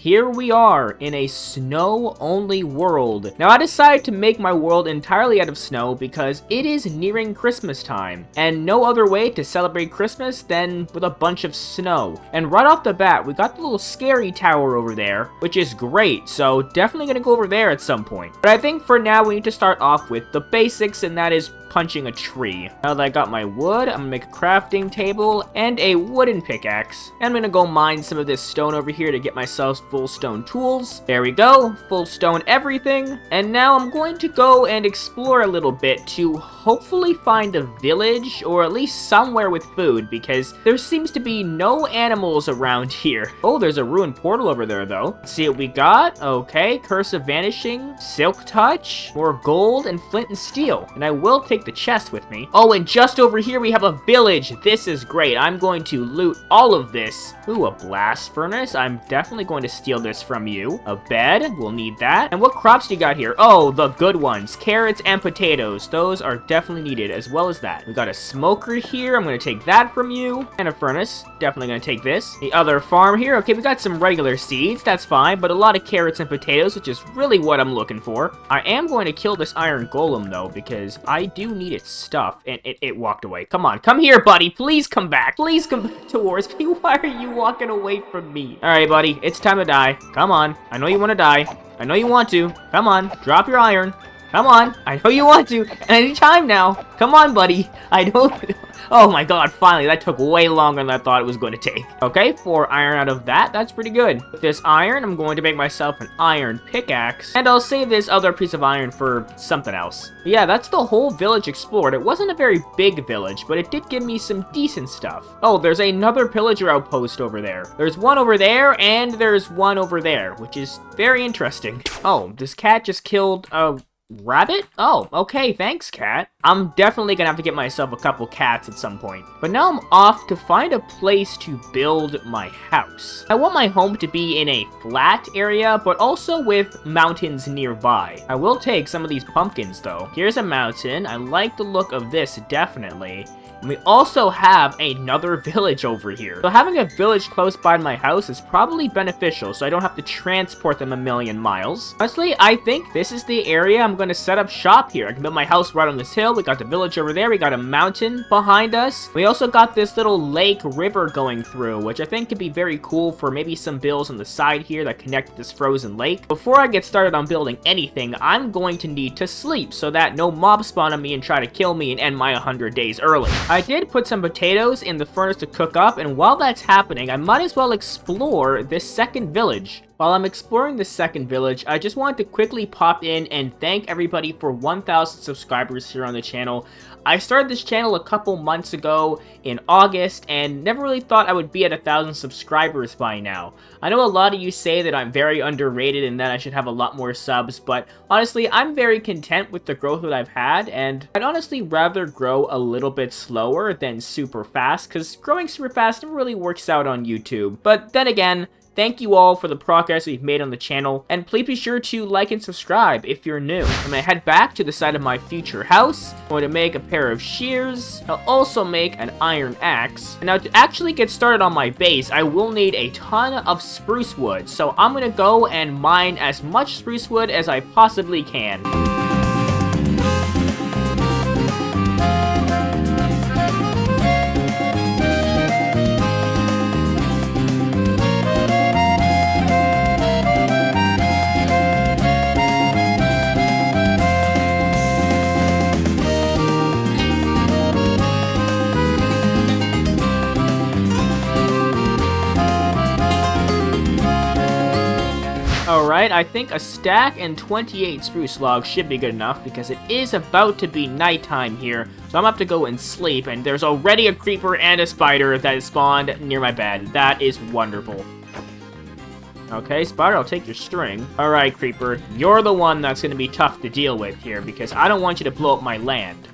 Here we are in a snow-only world. Now, I decided to make my world entirely out of snow because it is nearing Christmas time, and no other way to celebrate Christmas than with a bunch of snow. And right off the bat, we got the little scary tower over there, which is great, so definitely gonna go over there at some point. But I think for now, we need to start off with the basics, and that is punching a tree. Now that I got my wood, I'm gonna make a crafting table and a wooden pickaxe. And I'm gonna go mine some of this stone over here to get myself full stone tools. There we go, full stone everything. And now I'm going to go and explore a little bit to hopefully find a village or at least somewhere with food, because there seems to be no animals around here. Oh, there's a ruined portal over there though. Let's see what we got. Okay, Curse of Vanishing, Silk Touch, more gold, and flint and steel. And I will take the chest with me. Oh, and just over here we have a village. This is great. I'm going to loot all of this. Ooh, a blast furnace. I'm definitely going to steal this from you. A bed. We'll need that. And what crops do you got here? Oh, the good ones. Carrots and potatoes. Those are definitely needed, as well as that. We got a smoker here. I'm going to take that from you. And a furnace. Definitely going to take this. The other farm here. Okay, we got some regular seeds. That's fine, but a lot of carrots and potatoes, which is really what I'm looking for. I am going to kill this iron golem, though, because I do need its stuff, and it walked away. Come on, come here, buddy. Please come back. Please come back towards me. Why are you walking away from me? All right, buddy, it's time to die. Come on. I know you want to die. I know you want to. Come on, drop your iron. Come on. I know you want to. Any time now. Come on, buddy. I know. Oh my god, finally. That took way longer than I thought it was going to take. Okay, 4 iron out of that. That's pretty good. With this iron, I'm going to make myself an iron pickaxe. And I'll save this other piece of iron for something else. But yeah, that's the whole village explored. It wasn't a very big village, but it did give me some decent stuff. Oh, there's another pillager outpost over there. There's one over there, and there's one over there, which is very interesting. Oh, this cat just killed a rabbit? Oh, okay, thanks, cat. I'm definitely gonna have to get myself a couple cats at some point. But now I'm off to find a place to build my house. I want my home to be in a flat area, but also with mountains nearby. I will take some of these pumpkins, though. Here's a mountain. I like the look of this, definitely. And we also have another village over here. So having a village close by my house is probably beneficial, so I don't have to transport them a million miles. Honestly, I think this is the area I'm going to set up shop here. I can build my house right on this hill. We got the village over there. We got a mountain behind us. We also got this little lake river going through, which I think could be very cool for maybe some builds on the side here that connect this frozen lake. Before I get started on building anything, I'm going to need to sleep so that no mobs spawn on me and try to kill me and end my 100 days early. I did put some potatoes in the furnace to cook up, and while that's happening, I might as well explore this second village. While I'm exploring this second village, I just wanted to quickly pop in and thank everybody for 1,000 subscribers here on the channel. I started this channel a couple months ago in August and never really thought I would be at 1,000 subscribers by now. I know a lot of you say that I'm very underrated and that I should have a lot more subs, but honestly, I'm very content with the growth that I've had, and I'd honestly rather grow a little bit slower than super fast, because growing super fast never really works out on YouTube. But then again, thank you all for the progress we've made on the channel, and please be sure to like and subscribe if you're new. I'm gonna head back to the side of my future house. I'm going to make a pair of shears. I'll also make an iron axe. And now to actually get started on my base, I will need a ton of spruce wood. So I'm gonna go and mine as much spruce wood as I possibly can. Alright, I think a stack and 28 spruce logs should be good enough because it is about to be nighttime here, so I'm gonna have to go and sleep, and there's already a creeper and a spider that is spawned near my bed. That is wonderful. Okay, spider, I'll take your string. Alright, creeper, you're the one that's gonna be tough to deal with here because I don't want you to blow up my land.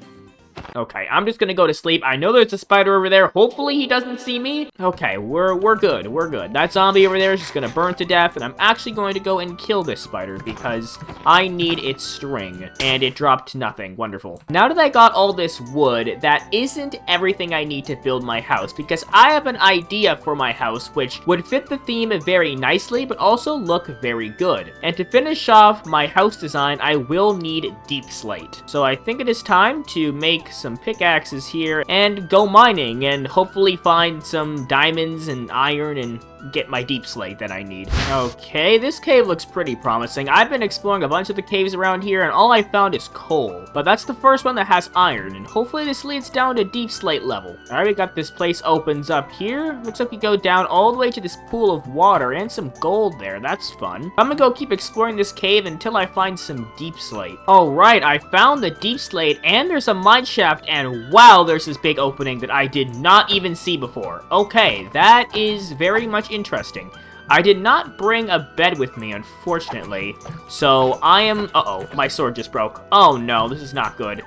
Okay, I'm just gonna go to sleep. I know there's a spider over there. Hopefully he doesn't see me. Okay, we're good. We're good. That zombie over there is just gonna burn to death, and I'm actually going to go and kill this spider because I need its string, and it dropped nothing. Wonderful. Now that I got all this wood, that isn't everything I need to build my house, because I have an idea for my house which would fit the theme very nicely, but also look very good. And to finish off my house design, I will need deep slate. So I think it is time to make some pickaxes here and go mining and hopefully find some diamonds and iron and get my deep slate that I need. Okay, this cave looks pretty promising. I've been exploring a bunch of the caves around here, and all I found is coal. But that's the first one that has iron, and hopefully this leads down to deep slate level. Alright, we got this place opens up here. Looks like we go down all the way to this pool of water and some gold there. That's fun. I'm gonna go keep exploring this cave until I find some deep slate. Alright, I found the deep slate, and there's a mine shaft, and wow, there's this big opening that I did not even see before. Okay, that is very much interesting. I did not bring a bed with me, unfortunately, so I am... Uh-oh, my sword just broke. Oh no, this is not good.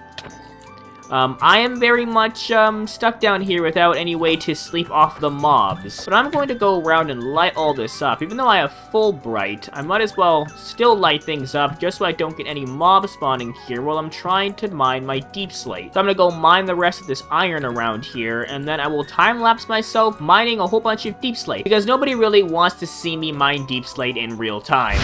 I am very much, stuck down here without any way to sleep off the mobs. But I'm going to go around and light all this up. Even though I have full bright, I might as well still light things up just so I don't get any mob spawning here while I'm trying to mine my deep slate. So I'm gonna go mine the rest of this iron around here, and then I will time-lapse myself mining a whole bunch of deep slate, because nobody really wants to see me mine deep slate in real time.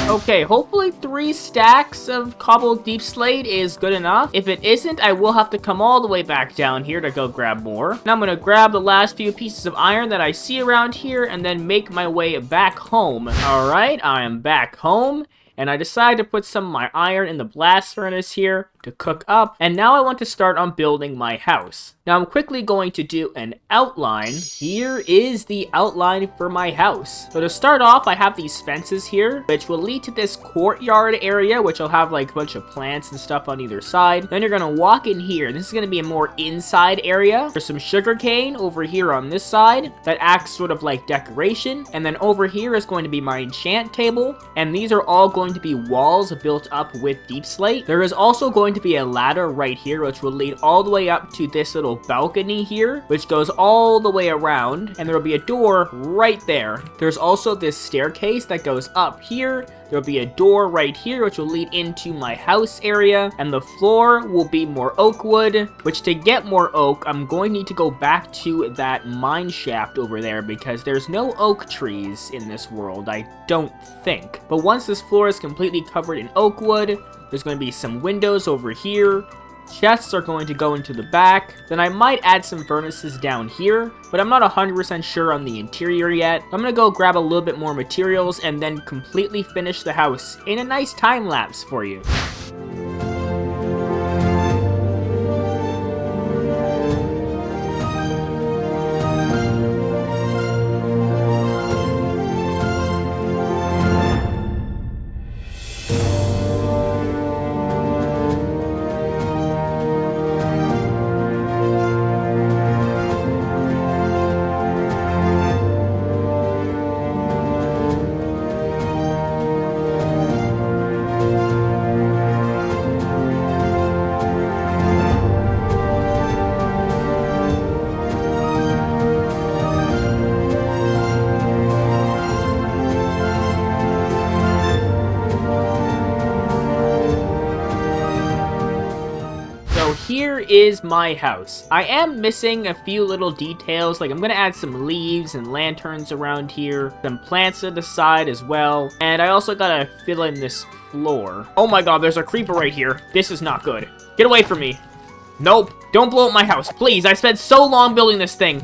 Okay, hopefully 3 stacks of cobbled deep slate is good enough. If it isn't, I will have to come all the way back down here to go grab more. Now I'm gonna grab the last few pieces of iron that I see around here and then make my way back home. Alright, I am back home, and I decided to put some of my iron in the blast furnace here to cook up, and now I want to start on building my house. Now I'm quickly going to do an outline. Here is the outline for my house. So to start off, I have these fences here, which will lead to this courtyard area, which will have like a bunch of plants and stuff on either side. Then you're gonna walk in here. This is gonna be a more inside area. There's some sugarcane over here on this side that acts sort of like decoration. And then over here is going to be my enchant table. And these are all going to be walls built up with deep slate. There is also going to be a ladder right here, which will lead all the way up to this little balcony here, which goes all the way around, and there will be a door right there. There's also this staircase that goes up here. There'll be a door right here, which will lead into my house area, and the floor will be more oak wood, which to get more oak, I'm going to need to go back to that mine shaft over there, because there's no oak trees in this world, I don't think. But once this floor is completely covered in oak wood, there's going to be some windows over here. Chests are going to go into the back. Then I might add some furnaces down here, but I'm not 100% sure on the interior yet. I'm gonna go grab a little bit more materials and then completely finish the house in a nice time lapse for you. Here is my house. I am missing a few little details, like I'm gonna add some leaves and lanterns around here, some plants to the side as well, and I also gotta fill in this floor. Oh my god, there's a creeper right here. This is not good. Get away from me. Nope, don't blow up my house, please. I spent so long building this thing.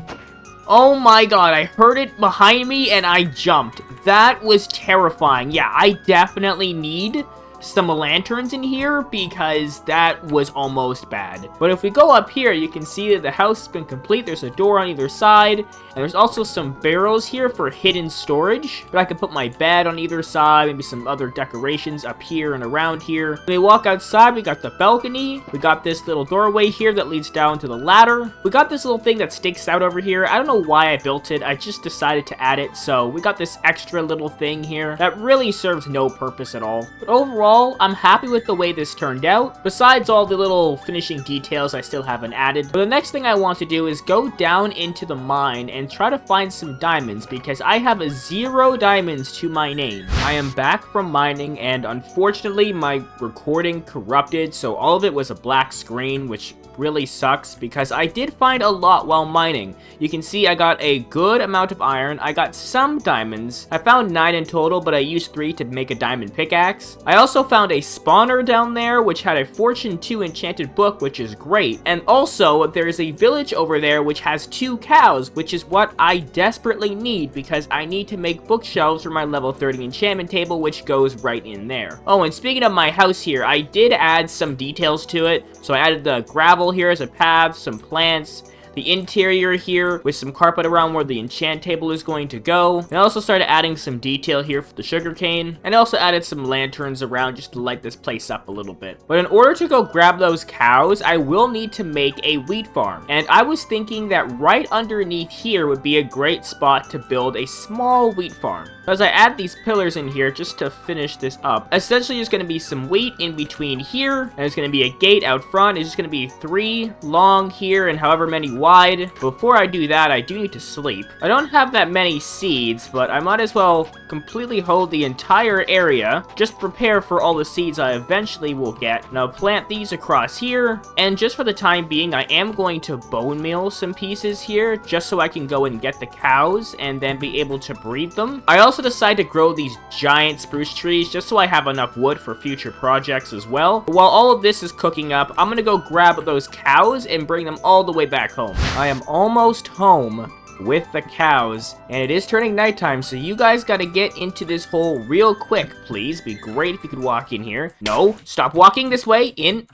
Oh my god, I heard it behind me and I jumped. That was terrifying. Yeah, I definitely need some lanterns in here because that was almost bad. But if we go up here, you can see that the house has been complete. There's a door on either side, and there's also some barrels here for hidden storage. But I can put my bed on either side, maybe some other decorations up here and around here. When we walk outside, we got the balcony. We got this little doorway here that leads down to the ladder. We got this little thing that sticks out over here. I don't know why I built it. I just decided to add it. So we got this extra little thing here that really serves no purpose at all. But overall, I'm happy with the way this turned out. Besides all the little finishing details I still haven't added. But the next thing I want to do is go down into the mine and try to find some diamonds because I have 0 diamonds to my name. I am back from mining and unfortunately my recording corrupted, so all of it was a black screen, which really sucks because I did find a lot while mining. You can see I got a good amount of iron. I got some diamonds. I found 9 in total, but I used 3 to make a diamond pickaxe. I also found a spawner down there, which had a Fortune 2 enchanted book, which is great. And also, there's a village over there which has 2 cows, which is what I desperately need because I need to make bookshelves for my level 30 enchantment table, which goes right in there. Oh, and speaking of my house here, I did add some details to it. So I added the gravel here as a path, some plants, the interior here with some carpet around where the enchant table is going to go. And I also started adding some detail here for the sugarcane. And I also added some lanterns around just to light this place up a little bit. But in order to go grab those cows, I will need to make a wheat farm. And I was thinking that right underneath here would be a great spot to build a small wheat farm. As I add these pillars in here just to finish this up, essentially there's going to be some wheat in between here, and there's going to be a gate out front. It's just going to be 3 long here and however many wide. Before I do that, I do need to sleep. I don't have that many seeds, but I might as well completely hold the entire area. Just prepare for all the seeds I eventually will get. Now plant these across here, and just for the time being, I am going to bone meal some pieces here, just so I can go and get the cows and then be able to breed them. I also decided to grow these giant spruce trees just so I have enough wood for future projects as well. But while all of this is cooking up, I'm gonna go grab those cows and bring them all the way back home. I am almost home with the cows, and it is turning nighttime, so you guys gotta get into this hole real quick, please. Be great if you could walk in here. No, stop walking this way. In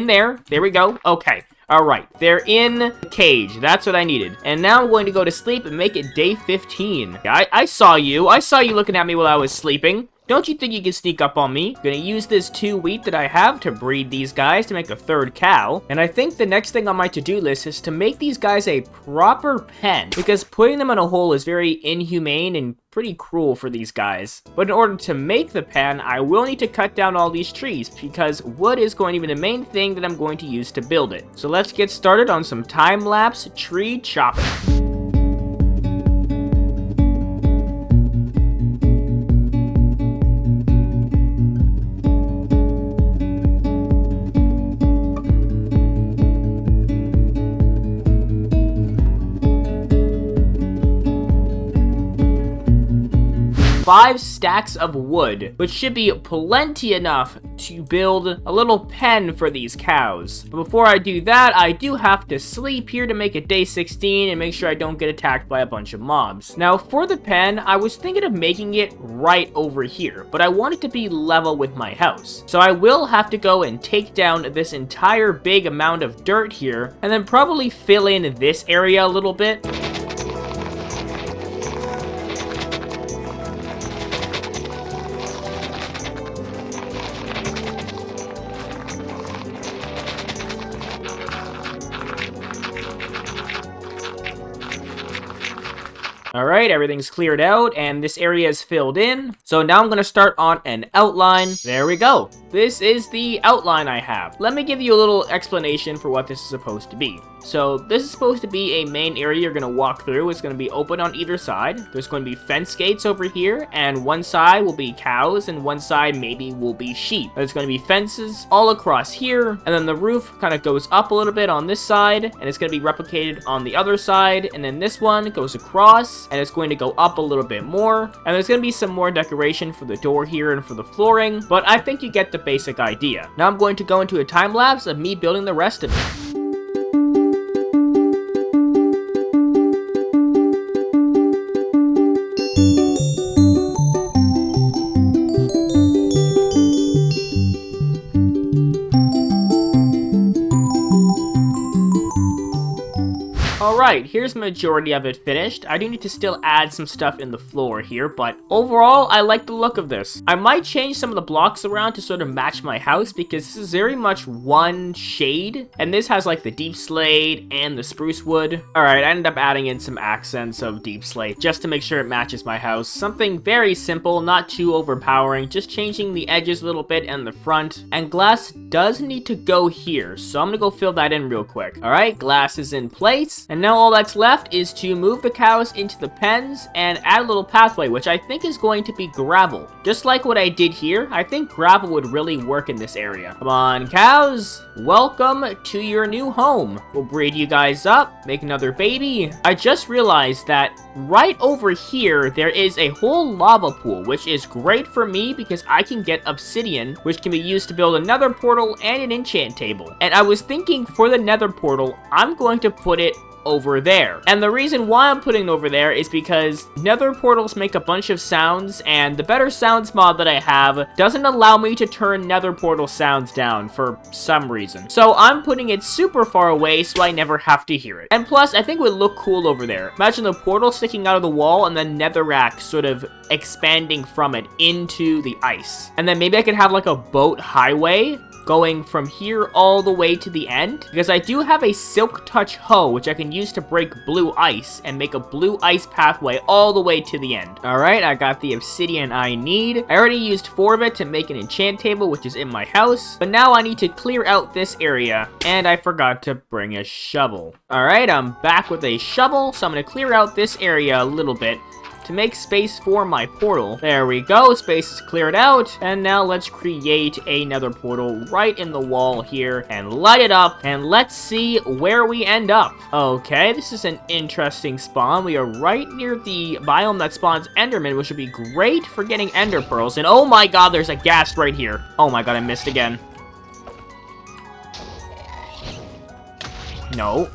there. There we go. Okay. Alright, they're in the cage. That's what I needed. And now I'm going to go to sleep and make it day 15. I saw you. I saw you looking at me while I was sleeping. Don't you think you can sneak up on me? I'm gonna use this 2 wheat that I have to breed these guys to make a 3rd cow. And I think the next thing on my to-do list is to make these guys a proper pen, because putting them in a hole is very inhumane and pretty cruel for these guys. But in order to make the pen, I will need to cut down all these trees because wood is going to be the main thing that I'm going to use to build it. So let's get started on some time-lapse tree chopping. 5 stacks of wood, which should be plenty enough to build a little pen for these cows. But before I do that, I do have to sleep here to make it day 16 and make sure I don't get attacked by a bunch of mobs. Now, for the pen, I was thinking of making it right over here, but I want it to be level with my house. So I will have to go and take down this entire big amount of dirt here, and then probably fill in this area a little bit. Alright, everything's cleared out, and this area is filled in. So now I'm going to start on an outline. There we go. This is the outline I have. Let me give you a little explanation for what this is supposed to be. So this is supposed to be a main area you're going to walk through. It's going to be open on either side. There's going to be fence gates over here, and one side will be cows, and one side maybe will be sheep. There's going to be fences all across here, and then the roof kind of goes up a little bit on this side, and it's going to be replicated on the other side, and then this one goes across, and it's going to go up a little bit more, and there's going to be some more decoration for the door here and for the flooring, but I think you get the basic idea. Now I'm going to go into a time lapse of me building the rest of it. Alright, here's the majority of it finished. I do need to still add some stuff in the floor here, but overall, I like the look of this. I might change some of the blocks around to sort of match my house because this is very much one shade, and this has like the deep slate and the spruce wood. Alright, I ended up adding in some accents of deep slate just to make sure it matches my house. Something very simple, not too overpowering, just changing the edges a little bit and the front. And glass does need to go here, so I'm gonna go fill that in real quick. Alright, glass is in place, and now all that's left is to move the cows into the pens and add a little pathway, which I think is going to be gravel. Just like what I did here, I think gravel would really work in this area. Come on, cows! Welcome to your new home. We'll breed you guys up, make another baby. I just realized that right over here, there is a whole lava pool, which is great for me because I can get obsidian, which can be used to build a nether portal and an enchant table. And I was thinking for the nether portal, I'm going to put it over there. And the reason why I'm putting it over there is because nether portals make a bunch of sounds, and the better sounds mod that I have doesn't allow me to turn nether portal sounds down for some reason. So I'm putting it super far away so I never have to hear it. And plus, I think it would look cool over there. Imagine the portal sticking out of the wall and then netherrack sort of expanding from it into the ice. And then maybe I could have like a boat highway going from here all the way to the end, because I do have a silk touch hoe which I can use to break blue ice and make a blue ice pathway all the way to the end. Alright, I got the obsidian I need. I already used 4 of it to make an enchant table, which is in my house, but now I need to clear out this area, and I forgot to bring a shovel. Alright, I'm back with a shovel, so I'm gonna clear out this area a little bit to make space for my portal. There we go, space is cleared out, and now let's create another portal right in the wall here and light it up, and let's see where we end up. Okay, this is an interesting spawn. We are right near the biome that spawns enderman, which would be great for getting ender pearls, and oh my god, there's a ghast right here. Oh my god, I missed again. No.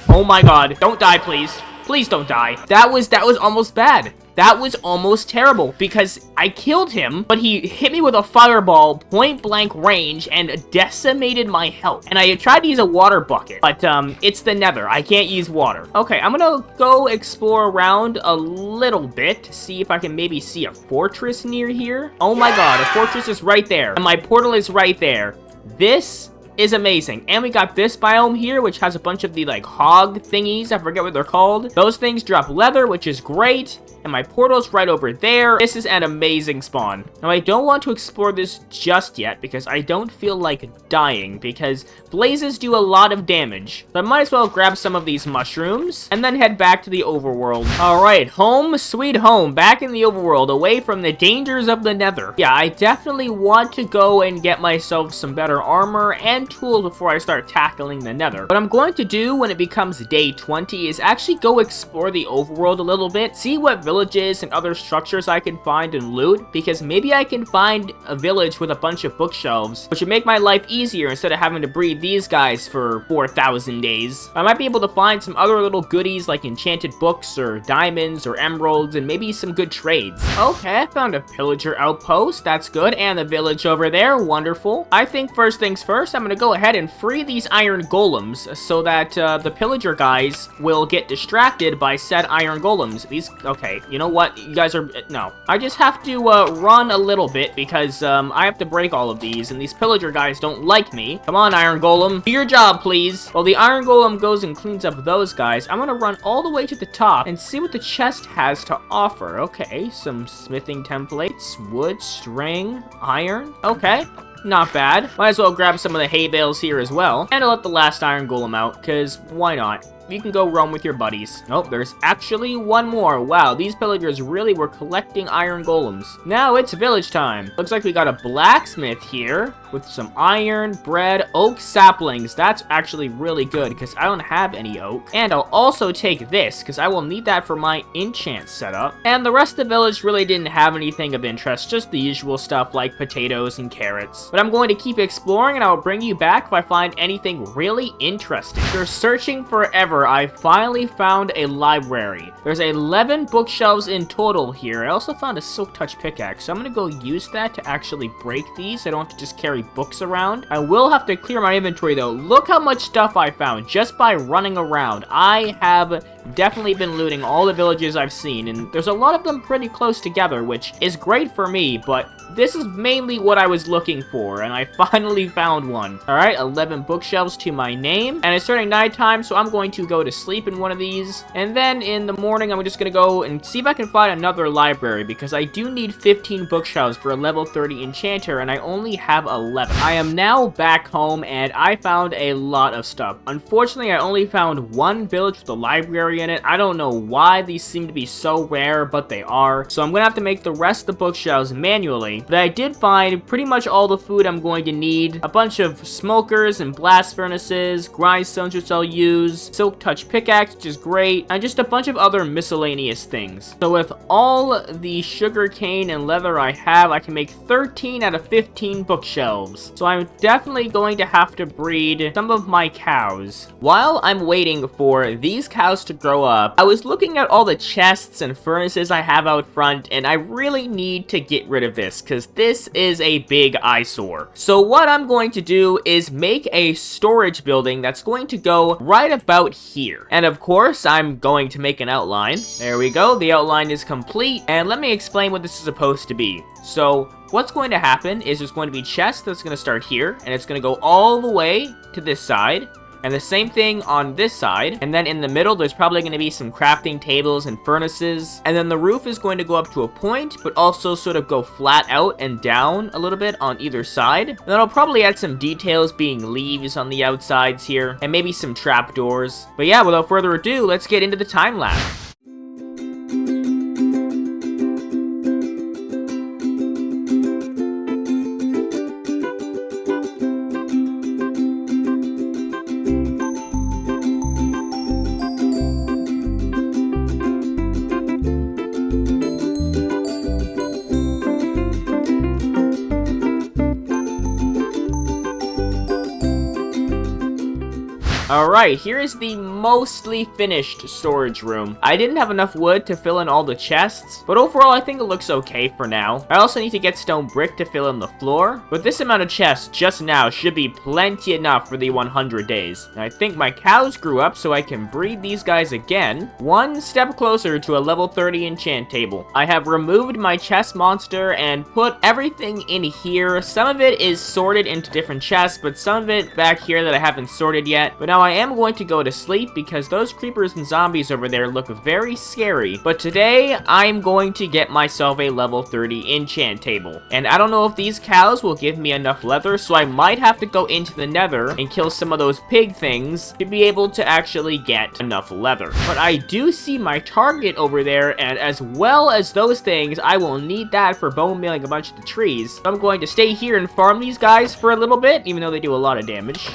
Oh my god, don't die, please. Please don't die. That was almost bad. That was almost terrible because I killed him, but he hit me with a fireball, point blank range, and decimated my health. And I tried to use a water bucket, but it's the nether. I can't use water. Okay, I'm gonna go explore around a little bit to see if I can maybe see a fortress near here. Oh my god, a fortress is right there, and my portal is right there. This is amazing. And we got this biome here, which has a bunch of the like hog thingies. I forget what they're called. Those things drop leather, which is great. And my portal's right over there. This is an amazing spawn. Now, I don't want to explore this just yet because I don't feel like dying because blazes do a lot of damage. So I might as well grab some of these mushrooms and then head back to the overworld. All right, home sweet home. Back in the overworld, away from the dangers of the nether. Yeah, I definitely want to go and get myself some better armor and tools before I start tackling the nether. What I'm going to do when it becomes day 20 is actually go explore the overworld a little bit, see what villages and other structures I can find and loot, because maybe I can find a village with a bunch of bookshelves, which would make my life easier instead of having to breed these guys for 4,000 days. I might be able to find some other little goodies like enchanted books or diamonds or emeralds and maybe some good trades. Okay, I found a pillager outpost. That's good. And the village over there. Wonderful. I think first things first, I'm gonna go ahead and free these iron golems so that the pillager guys will get distracted by said iron golems. These, okay, you know what? You guys are, no. I just have to run a little bit because I have to break all of these and these pillager guys don't like me. Come on, iron golem. Do your job, please. While the iron golem goes and cleans up those guys, I'm gonna run all the way to the top and see what the chest has to offer. Okay, some smithing templates, wood, string, iron. Okay. Not bad. Might as well grab some of the hay bales here as well. And I'll let the last iron golem out, because why not? You can go roam with your buddies. Nope, there's actually one more. Wow, these pillagers really were collecting iron golems. Now it's village time. Looks like we got a blacksmith here with some iron, bread, oak saplings. That's actually really good because I don't have any oak. And I'll also take this because I will need that for my enchant setup. And the rest of the village really didn't have anything of interest, just the usual stuff like potatoes and carrots. But I'm going to keep exploring and I'll bring you back if I find anything really interesting. If you're searching forever However, I finally found a library. There's 11 bookshelves in total here. I also found a silk touch pickaxe, so I'm gonna go use that to actually break these. I don't have to just carry books around. I will have to clear my inventory though. Look how much stuff I found just by running around. I have definitely been looting all the villages I've seen, and there's a lot of them pretty close together, which is great for me, but this is mainly what I was looking for, and I finally found one. Alright, 11 bookshelves to my name, and it's starting nighttime, so I'm going to go to sleep in one of these, and then in the morning, I'm just gonna go and see if I can find another library, because I do need 15 bookshelves for a level 30 enchanter, and I only have 11. I am now back home, and I found a lot of stuff. Unfortunately, I only found one village with a library in it. I don't know why these seem to be so rare, but they are, so I'm gonna have to make the rest of the bookshelves manually. But I did find pretty much all the food I'm going to need. A bunch of smokers and blast furnaces, grindstones which I'll use, silk touch pickaxe which is great, and just a bunch of other miscellaneous things. So with all the sugar cane and leather I have, I can make 13 out of 15 bookshelves. So I'm definitely going to have to breed some of my cows. While I'm waiting for these cows to grow up, I was looking at all the chests and furnaces I have out front, and I really need to get rid of this, because this is a big eyesore. So what I'm going to do is make a storage building that's going to go right about here. And of course, I'm going to make an outline. There we go, the outline is complete, and let me explain what this is supposed to be. So what's going to happen is there's going to be chests that's going to start here, and it's going to go all the way to this side. And the same thing on this side. And then in the middle, there's probably going to be some crafting tables and furnaces. And then the roof is going to go up to a point, but also sort of go flat out and down a little bit on either side. And then I'll probably add some details being leaves on the outsides here, and maybe some trapdoors. But yeah, without further ado, let's get into the time lapse. Alright, here is the mostly finished storage room. I didn't have enough wood to fill in all the chests, but overall I think it looks okay for now. I also need to get stone brick to fill in the floor, but this amount of chests just now should be plenty enough for the 100 days. And I think my cows grew up so I can breed these guys again, one step closer to a level 30 enchant table. I have removed my chest monster and put everything in here. Some of it is sorted into different chests, but some of it back here that I haven't sorted yet. But now I am going to go to sleep because those creepers and zombies over there look very scary. But today, I'm going to get myself a level 30 enchant table. And I don't know if these cows will give me enough leather, so I might have to go into the nether and kill some of those pig things to be able to actually get enough leather. But I do see my target over there, and as well as those things, I will need that for bone mealing a bunch of the trees. So I'm going to stay here and farm these guys for a little bit, even though they do a lot of damage.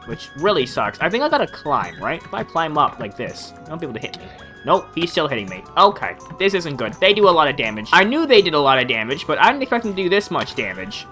Which really sucks. I think I gotta climb, right? If I climb up like this, I won't be able to hit me. Nope, he's still hitting me. Okay, this isn't good. They do a lot of damage. I knew they did a lot of damage, but I didn't expect them to do this much damage.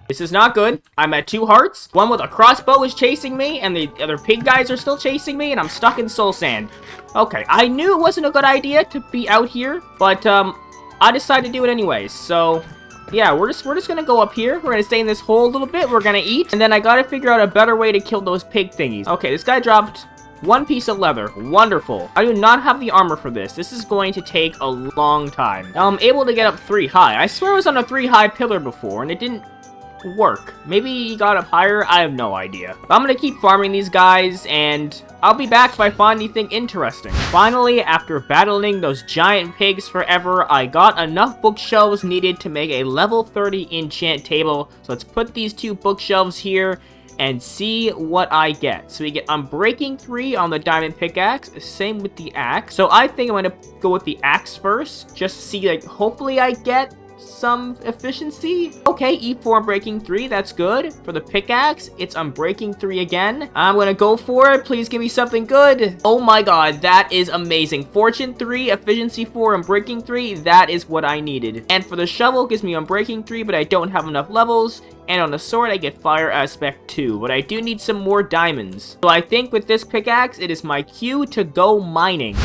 This is not good. I'm at 2 hearts. One with a crossbow is chasing me, and the other pig guys are still chasing me, and I'm stuck in soul sand. Okay, I knew it wasn't a good idea to be out here, but I decided to do it anyways, so yeah, we're just gonna go up here. We're gonna stay in this hole a little bit. We're gonna eat, and then I gotta figure out a better way to kill those pig thingies. Okay, this guy dropped 1 piece of leather. Wonderful. I do not have the armor for this. This is going to take a long time. Now, I'm able to get up 3 high. I swear I was on a 3 high pillar before, and it didn't work. Maybe he got up higher. I have no idea. But I'm gonna keep farming these guys, and I'll be back if I find anything interesting. Finally, after battling those giant pigs forever, I got enough bookshelves needed to make a level 30 enchant table. So let's put these 2 bookshelves here and see what I get. So we get Unbreaking 3 on the diamond pickaxe, same with the axe. So I think I'm gonna go with the axe first, just to see, like, hopefully I get some efficiency. Okay, E4 Unbreaking 3, that's good. For the pickaxe, it's Unbreaking 3 again. I'm gonna go for it. Please give me something good. Oh my god, that is amazing. Fortune 3, Efficiency 4, Unbreaking 3, that is what I needed. And for the shovel, it gives me Unbreaking 3, but I don't have enough levels. And on the sword, I get Fire Aspect 2, but I do need some more diamonds. So I think with this pickaxe, it is my cue to go mining.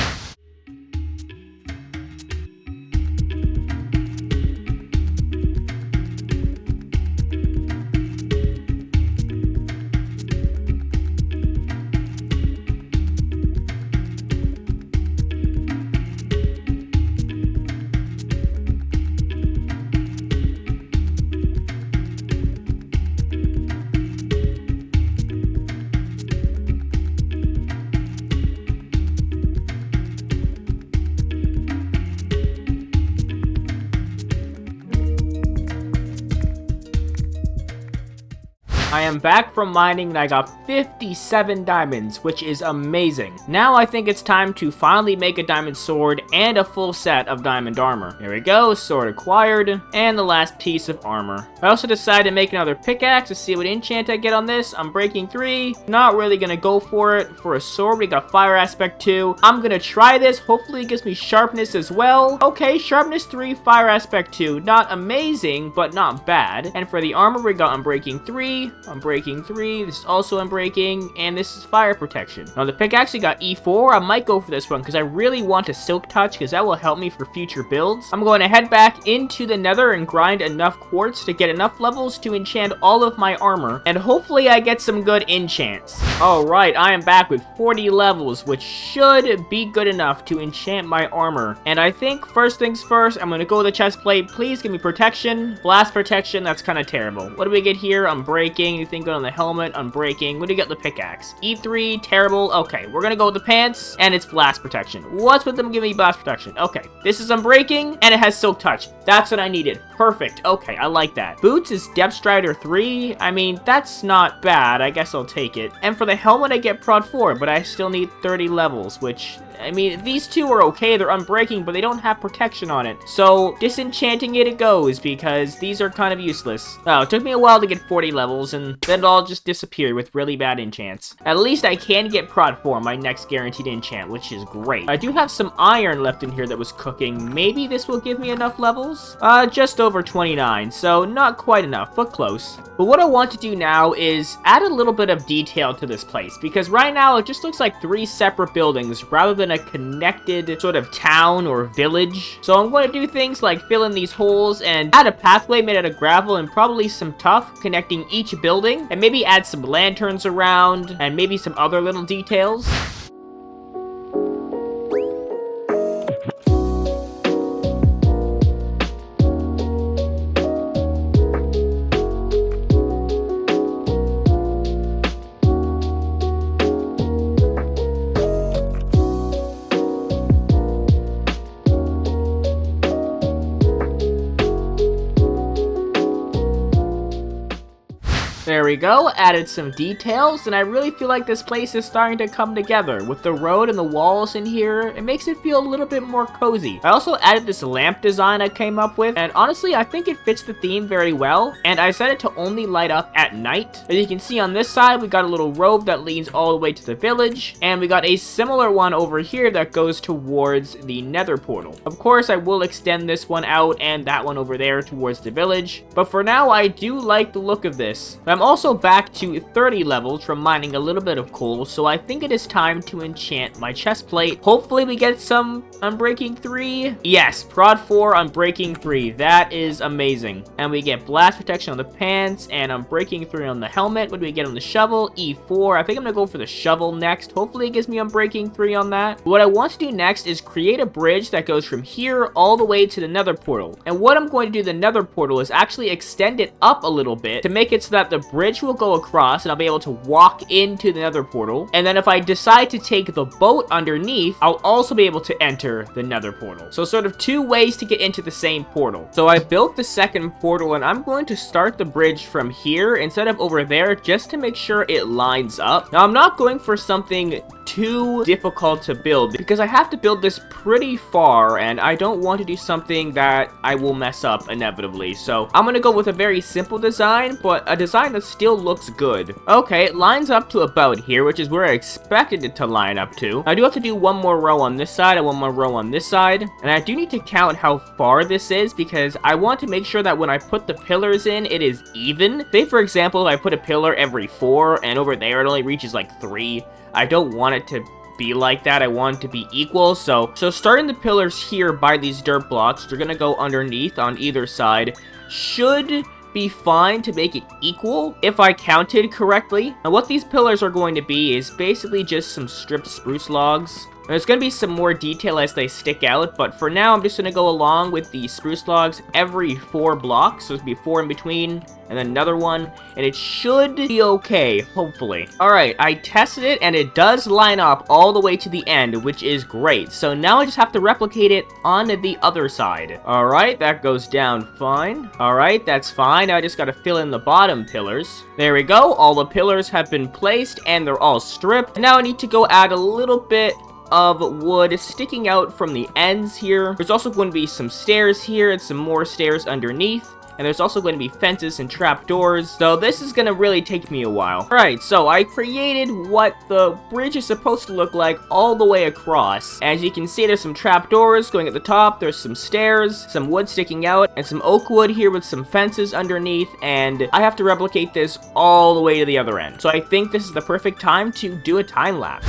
I am back from mining and I got 57 diamonds, which is amazing. Now I think it's time to finally make a diamond sword and a full set of diamond armor. Here we go, sword acquired, and the last piece of armor. I also decided to make another pickaxe to see what enchant I get on this. Unbreaking 3, not really gonna go for it. For a sword, we got Fire Aspect 2. I'm gonna try this, hopefully it gives me sharpness as well. Okay, sharpness 3, Fire Aspect 2. Not amazing, but not bad. And for the armor, we got Unbreaking 3. Unbreaking 3, this is also Unbreaking, and this is Fire Protection. Now the pickaxe, we got E4. I might go for this one because I really want a Silk Touch because that will help me for future builds. I'm going to head back into the Nether and grind enough quartz to get enough levels to enchant all of my armor, and hopefully I get some good enchants. Alright, I am back with 40 levels, which should be good enough to enchant my armor. And I think first things first, I'm going to go with the chest plate. Please give me protection. Blast protection, that's kind of terrible. What do we get here? Unbreaking. Anything good on the helmet? Unbreaking. What do you get? The pickaxe. E3, terrible. Okay, we're gonna go with the pants, and it's blast protection. What's with them giving me blast protection? Okay, this is Unbreaking, and it has Silk Touch. That's what I needed. Perfect. Okay, I like that. Boots is Depth Strider 3. I mean, that's not bad. I guess I'll take it. And for the helmet, I get Prod 4, but I still need 30 levels, which... I mean, these two are okay, they're unbreaking, but they don't have protection on it. So, disenchanting it goes, because these are kind of useless. Oh, it took me a while to get 40 levels, and then it all just disappeared with really bad enchants. At least I can get Prod 4, my next guaranteed enchant, which is great. I do have some iron left in here that was cooking. Maybe this will give me enough levels? Just over 29, so not quite enough, but close. But what I want to do now is add a little bit of detail to this place, because right now it just looks like 3 separate buildings rather than a connected sort of town or village. So I'm going to do things like fill in these holes and add a pathway made out of gravel and probably some tuff connecting each building, and maybe add some lanterns around and maybe some other little details. There we go, added some details, and I really feel like this place is starting to come together. With the road and the walls in here, it makes it feel a little bit more cozy. I also added this lamp design I came up with, and honestly, I think it fits the theme very well, and I set it to only light up at night. As you can see on this side, we got a little road that leads all the way to the village, and we got a similar one over here that goes towards the Nether Portal. Of course, I will extend this one out and that one over there towards the village, but for now, I do like the look of this. I'm also back to 30 levels from mining a little bit of coal, so I think it is time to enchant my chest plate. Hopefully we get some Unbreaking 3. Yes, Prod 4, Unbreaking 3. That is amazing. And we get Blast Protection on the pants and Unbreaking 3 on the helmet. What do we get on the shovel? E4. I think I'm gonna go for the shovel next. Hopefully it gives me Unbreaking 3 on that. What I want to do next is create a bridge that goes from here all the way to the Nether Portal. And what I'm going to do the Nether Portal is actually extend it up a little bit to make it so that the bridge bridge will go across and I'll be able to walk into the Nether Portal. And then if I decide to take the boat underneath, I'll also be able to enter the Nether Portal. So sort of two ways to get into the same portal. So I built the second portal and I'm going to start the bridge from here instead of over there just to make sure it lines up. Now I'm not going for something too difficult to build because I have to build this pretty far and I don't want to do something that I will mess up inevitably. So I'm gonna go with a very simple design, but a design that still looks good. Okay, it lines up to about here, which is where I expected it to line up to. I do have to do one more row on this side and one more row on this side, and I do need to count how far this is because I want to make sure that when I put the pillars in, it is even. Say for example, if I put a pillar every 4 and over there it only reaches like 3, I don't want it to be like that. I want it to be equal. So starting the pillars here by these dirt blocks, they're gonna go underneath on either side, should be fine to make it equal if I counted correctly. And what these pillars are going to be is basically just some stripped spruce logs. There's going to be some more detail as they stick out, but for now I'm just going to go along with the spruce logs every 4 blocks. So there's going to be 4 in between, and then another one, and it should be okay, hopefully. Alright, I tested it, and it does line up all the way to the end, which is great. So now I just have to replicate it on the other side. Alright, that goes down fine. Alright, that's fine. Now I just got to fill in the bottom pillars. There we go. All the pillars have been placed, and they're all stripped. And now I need to go add a little bit of wood sticking out from the ends here. There's also going to be some stairs here and some more stairs underneath. And there's also going to be fences and trapdoors. So this is going to really take me a while. Alright, so I created what the bridge is supposed to look like all the way across. As you can see, there's some trapdoors going at the top. There's some stairs, some wood sticking out, and some oak wood here with some fences underneath. And I have to replicate this all the way to the other end. So I think this is the perfect time to do a time lapse.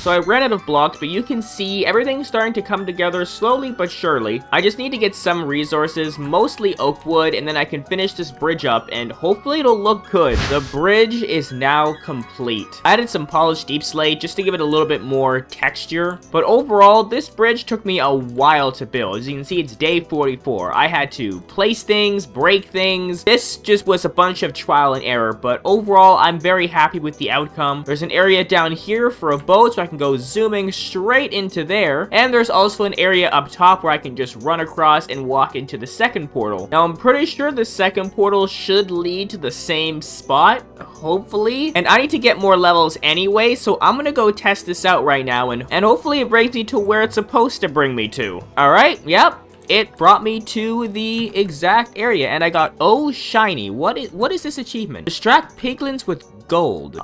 So I ran out of blocks, but you can see everything's starting to come together slowly but surely. I just need to get some resources, mostly oak wood, and then I can finish this bridge up, and hopefully it'll look good. The bridge is now complete. I added some polished deep slate just to give it a little bit more texture, but overall, this bridge took me a while to build. As you can see, it's day 44. I had to place things, break things. This just was a bunch of trial and error, but overall, I'm very happy with the outcome. There's an area down here for a boat, so I can go zooming straight into there, and there's also an area up top where I can just run across and walk into the second portal. Now I'm pretty sure the second portal should lead to the same spot, hopefully, and I need to get more levels anyway, so I'm gonna go test this out right now, and hopefully it brings me to where it's supposed to bring me to. Alright, yep. It brought me to the exact area, and I got, oh, shiny. What is this achievement? Distract piglins with gold.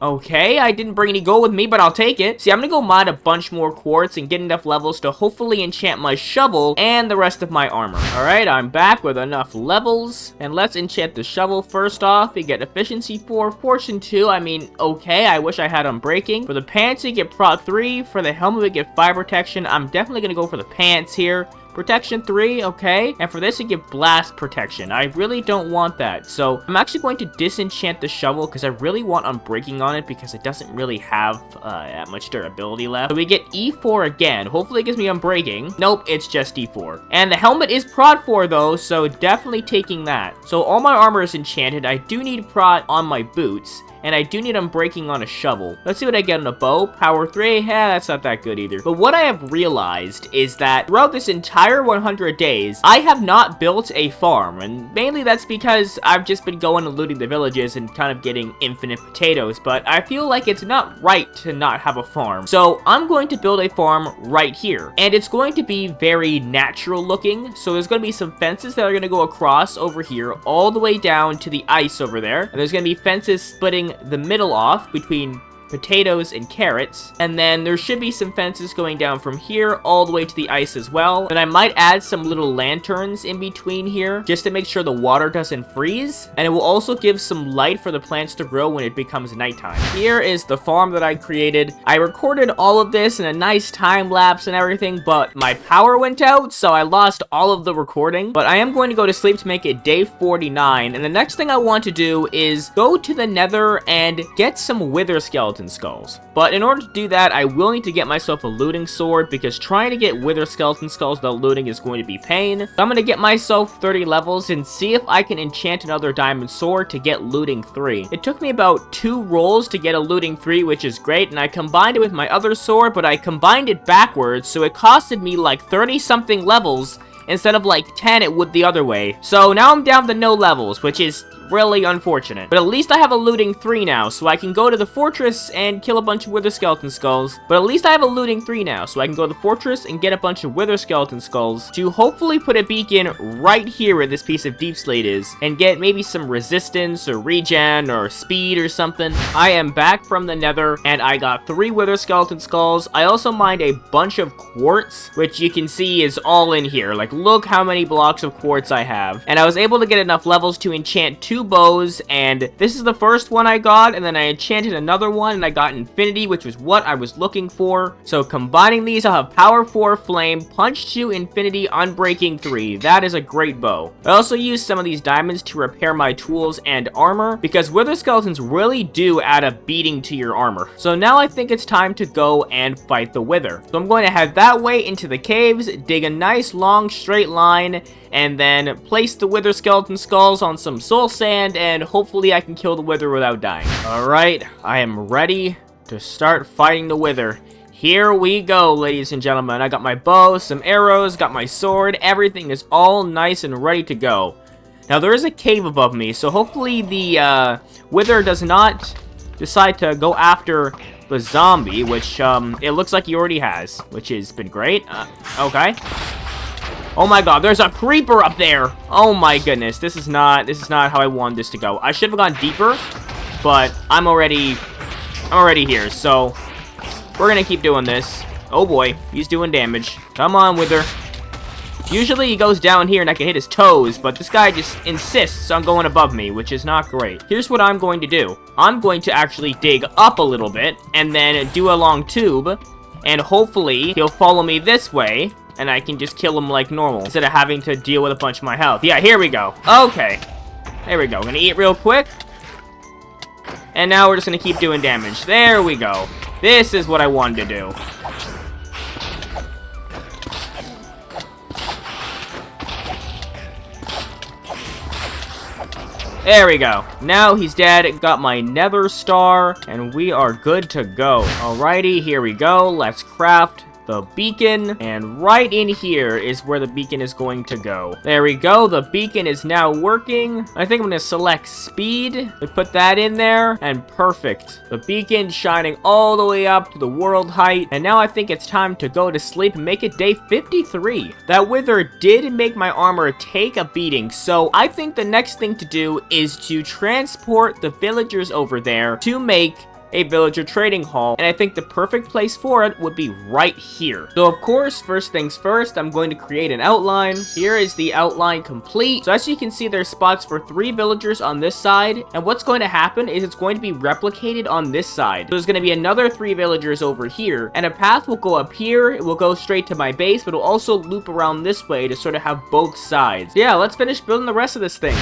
Okay, I didn't bring any gold with me, but I'll take it. See, I'm gonna go mine a bunch more quartz and get enough levels to hopefully enchant my shovel and the rest of my armor. Alright, I'm back with enough levels, and let's enchant the shovel first off. We get efficiency 4, fortune 2. I mean, okay, I wish I had unbreaking. For the pants, you get prot 3. For the helmet, we get fire protection. I'm definitely gonna go for the pants here. Protection 3, okay. And for this, you get blast protection. I really don't want that. So I'm actually going to disenchant the shovel because I really want unbreaking on it because it doesn't really have that much durability left. So we get E4 again. Hopefully it gives me unbreaking. Nope, it's just E4. And the helmet is prot 4 though, so definitely taking that. So all my armor is enchanted. I do need prot on my boots. And I do need unbreaking on a shovel. Let's see what I get on a bow. Power 3, that's not that good either. But what I have realized is that throughout this entire 100 days, I have not built a farm. And mainly that's because I've just been going and looting the villages and kind of getting infinite potatoes. But I feel like it's not right to not have a farm. So I'm going to build a farm right here. And it's going to be very natural looking. So there's going to be some fences that are going to go across over here all the way down to the ice over there. And there's going to be fences splitting the middle off between potatoes, and carrots. And then there should be some fences going down from here all the way to the ice as well. Then I might add some little lanterns in between here just to make sure the water doesn't freeze. And it will also give some light for the plants to grow when it becomes nighttime. Here is the farm that I created. I recorded all of this in a nice time lapse and everything, but my power went out, so I lost all of the recording. But I am going to go to sleep to make it day 49. And the next thing I want to do is go to the Nether and get some wither skeleton skulls. But in order to do that, I will need to get myself a looting sword, because trying to get wither skeleton skulls without looting is going to be pain. So I'm going to get myself 30 levels and see if I can enchant another diamond sword to get looting 3. It took me about 2 rolls to get a looting 3, which is great, and I combined it with my other sword, but I combined it backwards, so it costed me like 30 something levels instead of like 10 it would the other way. So now I'm down to no levels, which is really unfortunate. But at least I have a looting 3 now, so I can go to the fortress and kill a bunch of wither skeleton skulls. But at least I have a looting 3 now, so I can go to the fortress and get a bunch of wither skeleton skulls to hopefully put a beacon right here where this piece of deep slate is, and get maybe some resistance or regen or speed or something. I am back from the Nether, and I got 3 wither skeleton skulls. I also mined a bunch of quartz, which you can see is all in here. Like, look how many blocks of quartz I have. And I was able to get enough levels to enchant 2 bows, and this is the first one I got, and then I enchanted another one, and I got infinity, which was what I was looking for. So combining these, I'll have power 4 flame, punch 2 infinity, unbreaking 3. That is a great bow. I also used some of these diamonds to repair my tools and armor, because wither skeletons really do add a beating to your armor. So now I think it's time to go and fight the wither. So I'm going to head that way into the caves, dig a nice long straight line, and then place the wither skeleton skulls on some soul sand, and hopefully I can kill the wither without dying. Alright, I am ready to start fighting the wither. Here we go, ladies and gentlemen. I got my bow, some arrows, got my sword. Everything is all nice and ready to go. Now, there is a cave above me, so hopefully the wither does not decide to go after the zombie, which it looks like he already has, which has been great. Okay. Oh my god, there's a creeper up there! Oh my goodness, this is not how I wanted this to go. I should have gone deeper, but I'm already here, so we're gonna keep doing this. Oh boy, he's doing damage. Come on, wither. Usually he goes down here and I can hit his toes, but this guy just insists on going above me, which is not great. Here's what I'm going to do. I'm going to actually dig up a little bit, and then do a long tube, and hopefully he'll follow me this way, and I can just kill him like normal, instead of having to deal with a bunch of my health. Yeah, here we go. Okay. There we go. Gonna eat real quick. And now we're just gonna keep doing damage. There we go. This is what I wanted to do. There we go. Now he's dead. Got my nether star, and we are good to go. Alrighty, here we go. Let's craft the beacon, and right in here is where the beacon is going to go. There we go. The beacon is now working. I think I'm gonna select speed. We put that in there, and perfect. The beacon shining all the way up to the world height, and now I think it's time to go to sleep and make it day 53. That wither did make my armor take a beating, so I think the next thing to do is to transport the villagers over there to make a villager trading hall, and I think the perfect place for it would be right here. So of course, first things first, I'm going to create an outline. Here is the outline complete. So as you can see, there's spots for 3 villagers on this side, and what's going to happen is it's going to be replicated on this side. So there's going to be another 3 villagers over here, and a path will go up here. It will go straight to my base, but it'll also loop around this way to sort of have both sides. Yeah, let's finish building the rest of this thing.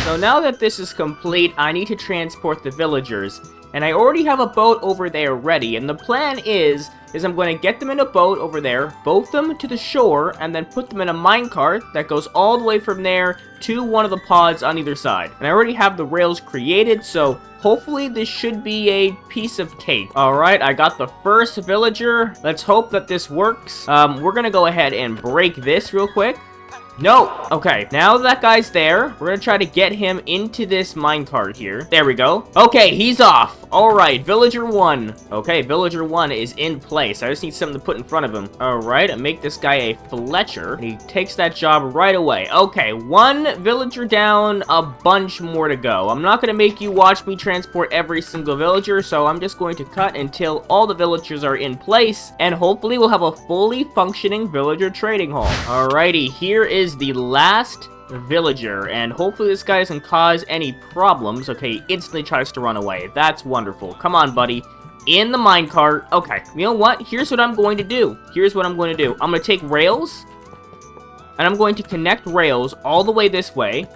So now that this is complete, I need to transport the villagers, and I already have a boat over there ready, and the plan is I'm going to get them in a boat over there, boat them to the shore, and then put them in a minecart that goes all the way from there to one of the pods on either side. And I already have the rails created, so hopefully this should be a piece of cake. Alright, I got the first villager. Let's hope that this works. We're going to go ahead and break this real quick. No! Okay, now that guy's there, we're gonna try to get him into this minecart here. There we go. Okay, he's off. Alright, Villager 1. Okay, Villager 1 is in place. I just need something to put in front of him. Alright, make this guy a Fletcher. And he takes that job right away. Okay, 1 villager down, a bunch more to go. I'm not gonna make you watch me transport every single villager, so I'm just going to cut until all the villagers are in place, and hopefully we'll have a fully functioning villager trading hall. Alrighty, here is the last villager, and hopefully this guy doesn't cause any problems. Okay, he instantly tries to run away. That's wonderful. Come on, buddy. In the minecart. Okay, you know what? Here's what I'm going to do. I'm going to take rails, and I'm going to connect rails all the way this way,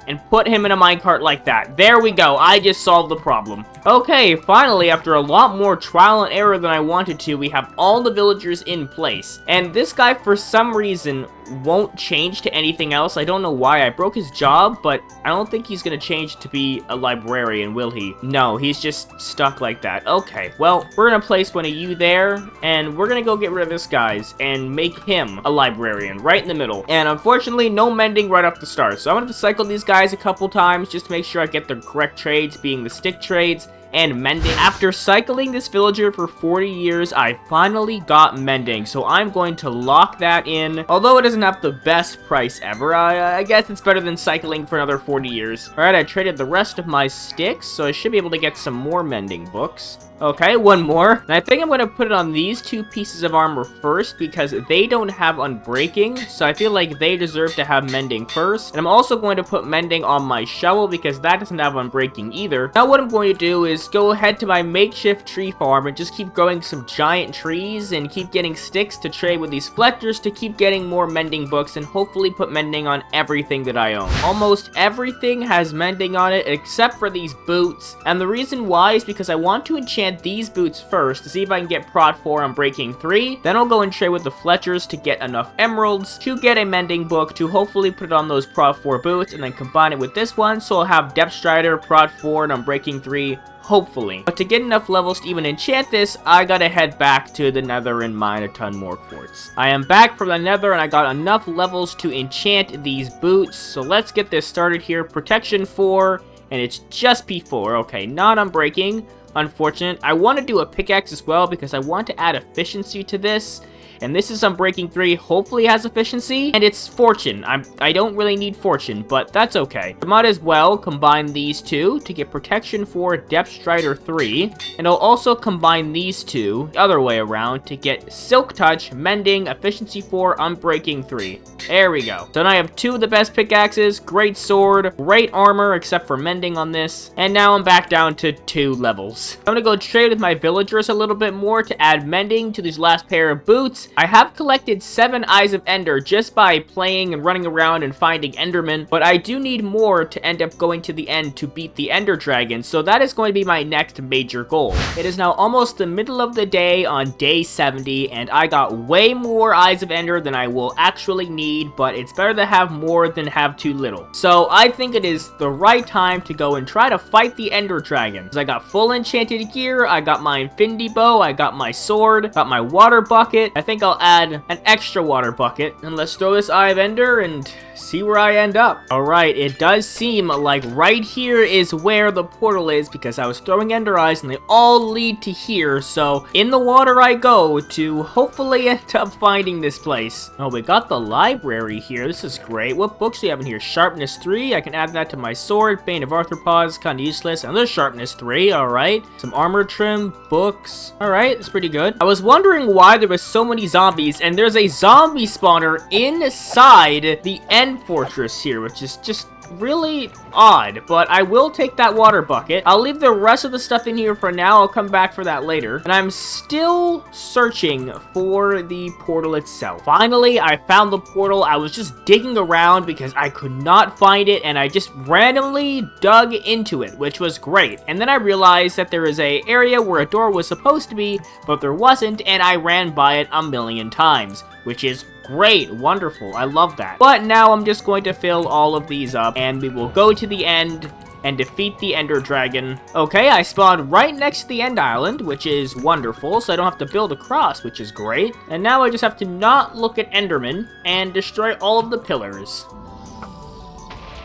and put him in a minecart like that. There we go. I just solved the problem. Okay, finally, after a lot more trial and error than I wanted to, we have all the villagers in place. And this guy, for some reason, won't change to anything else. I don't know why. I broke his job, but I don't think he's gonna change to be a librarian, will he? No, he's just stuck like that. Okay, well, we're gonna place one of you there, and we're gonna go get rid of this guy's and make him a librarian right in the middle. And unfortunately, no mending right off the start. So I'm gonna have to cycle these guys a couple times just to make sure I get the correct trades, being the stick trades and mending. After cycling this villager for 40 years, I finally got mending, so I'm going to lock that in. Although it doesn't have the best price ever, I guess it's better than cycling for another 40 years. Alright, I traded the rest of my sticks, so I should be able to get some more mending books. Okay, one more. And I think I'm going to put it on these 2 pieces of armor first because they don't have unbreaking, so I feel like they deserve to have mending first. And I'm also going to put mending on my shovel because that doesn't have unbreaking either. Now what I'm going to do is go ahead to my makeshift tree farm and just keep growing some giant trees and keep getting sticks to trade with these Fletchers to keep getting more mending books and hopefully put mending on everything that I own. Almost everything has mending on it except for these boots, and the reason why is because I want to enchant these boots first to see if I can get prot 4 on breaking 3. Then I'll go and trade with the Fletchers to get enough emeralds to get a mending book to hopefully put it on those prot 4 boots and then combine it with this one, so I'll have depth strider, prot 4, and on breaking 3. Hopefully. But to get enough levels to even enchant this, I gotta head back to the nether and mine a ton more quartz. I am back from the nether and I got enough levels to enchant these boots. So let's get this started here. Protection 4, and it's just P4. Okay, not unbreaking. Unfortunate. I want to do a pickaxe as well because I want to add efficiency to this. And this is Unbreaking 3, hopefully has efficiency, and it's Fortune. I don't really need Fortune, but that's okay. I might as well combine these 2 to get Protection 4, Depth Strider 3, and I'll also combine these 2 the other way around to get Silk Touch, Mending, Efficiency 4, Unbreaking 3. There we go. So now I have 2 of the best pickaxes, great sword, great armor, except for Mending on this, and now I'm back down to 2 levels. I'm gonna go trade with my villagers a little bit more to add Mending to these last pair of boots. I have collected 7 Eyes of Ender just by playing and running around and finding Endermen, but I do need more to end up going to the end to beat the Ender Dragon, so that is going to be my next major goal. It is now almost the middle of the day on day 70, and I got way more Eyes of Ender than I will actually need, but it's better to have more than have too little. So I think it is the right time to go and try to fight the Ender Dragon. I got full enchanted gear, I got my infinity bow, I got my sword, got my water bucket. I think I'll add an extra water bucket, and let's throw this Eye of Ender and see where I end up. Alright, it does seem like right here is where the portal is because I was throwing Ender Eyes and they all lead to here, so in the water I go to hopefully end up finding this place. Oh, we got the library here. This is great. What books do we have in here? Sharpness 3. I can add that to my sword. Bane of Arthropods, kind of useless. Another Sharpness 3. Alright. Some armor trim, books. Alright, that's pretty good. I was wondering why there was so many zombies, and there's a zombie spawner inside the end fortress here, which is just really odd, but I will take that water bucket. I'll leave the rest of the stuff in here for now. I'll come back for that later. And I'm still searching for the portal itself. Finally, I found the portal. I was just digging around because I could not find it, and I just randomly dug into it, which was great. And then I realized that there is an area where a door was supposed to be, but there wasn't, and I ran by it a million times, which is great, wonderful, I love that. But now I'm just going to fill all of these up, and we will go to the end and defeat the Ender Dragon. Okay, I spawned right next to the End Island, which is wonderful, so I don't have to build across, which is great. And now I just have to not look at Enderman and destroy all of the pillars.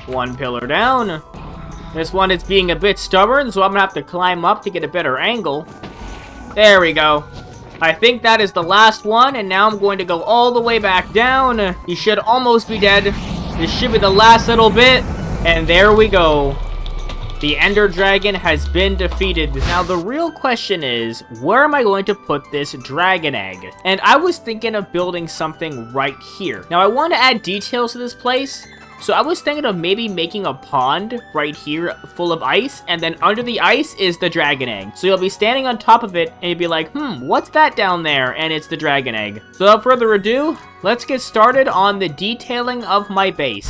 One pillar down. This one is being a bit stubborn, so I'm gonna have to climb up to get a better angle. There we go. I think that is the last one, and now I'm going to go all the way back down. He should almost be dead. This should be the last little bit, and there we go. The Ender Dragon has been defeated. Now, the real question is, where am I going to put this dragon egg? And I was thinking of building something right here. Now, I want to add details to this place, so I was thinking of maybe making a pond right here full of ice, and then under the ice is the dragon egg. So you'll be standing on top of it, and you'll be like, what's that down there? And it's the dragon egg. So without further ado, let's get started on the detailing of my base.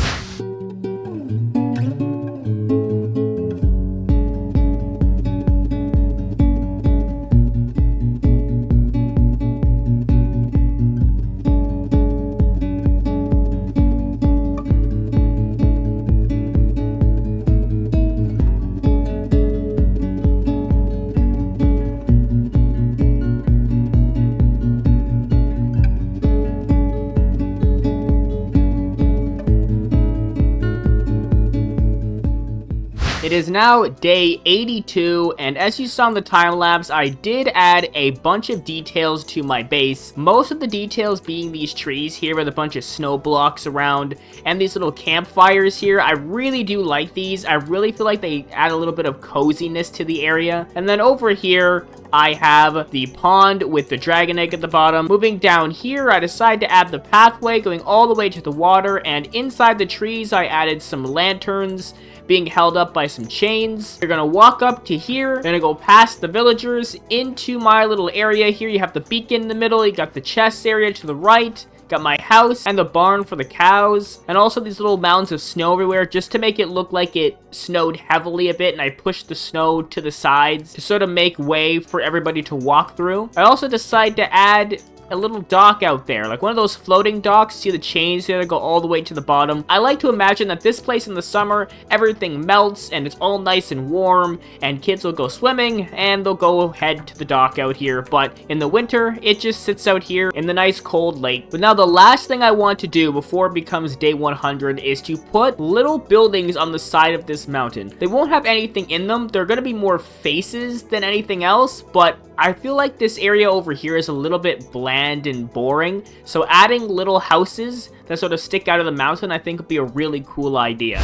It is now day 82, and as you saw in the time-lapse, I did add a bunch of details to my base. Most of the details being these trees here with a bunch of snow blocks around, and these little campfires here. I really do like these. I really feel like they add a little bit of coziness to the area. And then over here, I have the pond with the dragon egg at the bottom. Moving down here, I decided to add the pathway going all the way to the water, and inside the trees, I added some lanterns being held up by some chains. You're gonna walk up to here, gonna go past the villagers into my little area here. You have the beacon in the middle, you got the chest area to the right, got my house and the barn for the cows, and also these little mounds of snow everywhere just to make it look like it snowed heavily a bit, and I pushed the snow to the sides to sort of make way for everybody to walk through. I also decided to add a little dock out there, like one of those floating docks. See the chains there that go all the way to the bottom. I like to imagine that this place in the summer, everything melts and it's all nice and warm, and kids will go swimming and they'll go head to the dock out here. But in the winter, it just sits out here in the nice cold lake. But now the last thing I want to do before it becomes day 100 is to put little buildings on the side of this mountain. They won't have anything in them. They're going to be more faces than anything else, but I feel like this area over here is a little bit bland and boring, so adding little houses that sort of stick out of the mountain I think would be a really cool idea.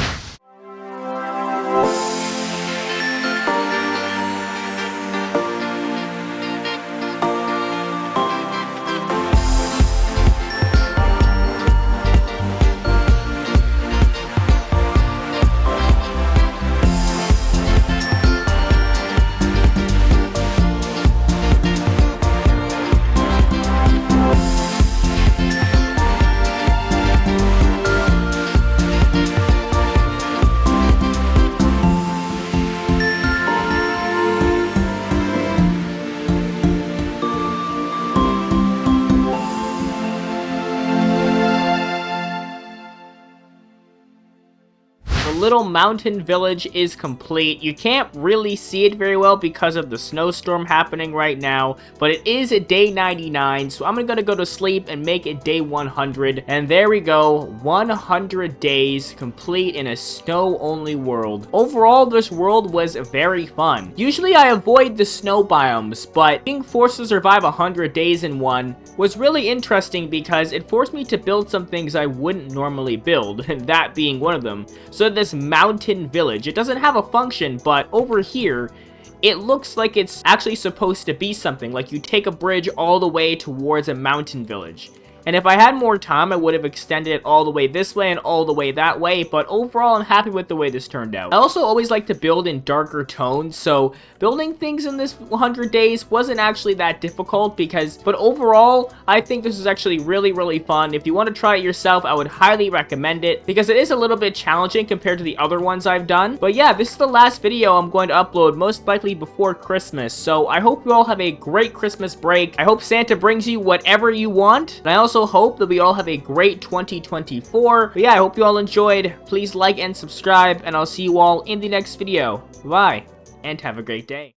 Little mountain village is complete. You can't really see it very well because of the snowstorm happening right now, but it is a day 99, so I'm gonna go to sleep and make it day 100, and there we go, 100 days complete in a snow-only world. Overall, this world was very fun. Usually I avoid the snow biomes, but being forced to survive 100 days in one was really interesting because it forced me to build some things I wouldn't normally build, that being one of them. So this mountain village, it doesn't have a function, but over here, it looks like it's actually supposed to be something, like you take a bridge all the way towards a mountain village. And if I had more time, I would have extended it all the way this way and all the way that way, but overall, I'm happy with the way this turned out. I also always like to build in darker tones, so building things in this 100 days wasn't actually that difficult but overall, I think this is actually really, really fun. If you want to try it yourself, I would highly recommend it, because it is a little bit challenging compared to the other ones I've done. But yeah, this is the last video I'm going to upload, most likely before Christmas, so I hope you all have a great Christmas break. I hope Santa brings you whatever you want, and I also also hope that we all have a great 2024. But yeah, I hope you all enjoyed. Please like and subscribe, and I'll see you all in the next video. Bye, and have a great day.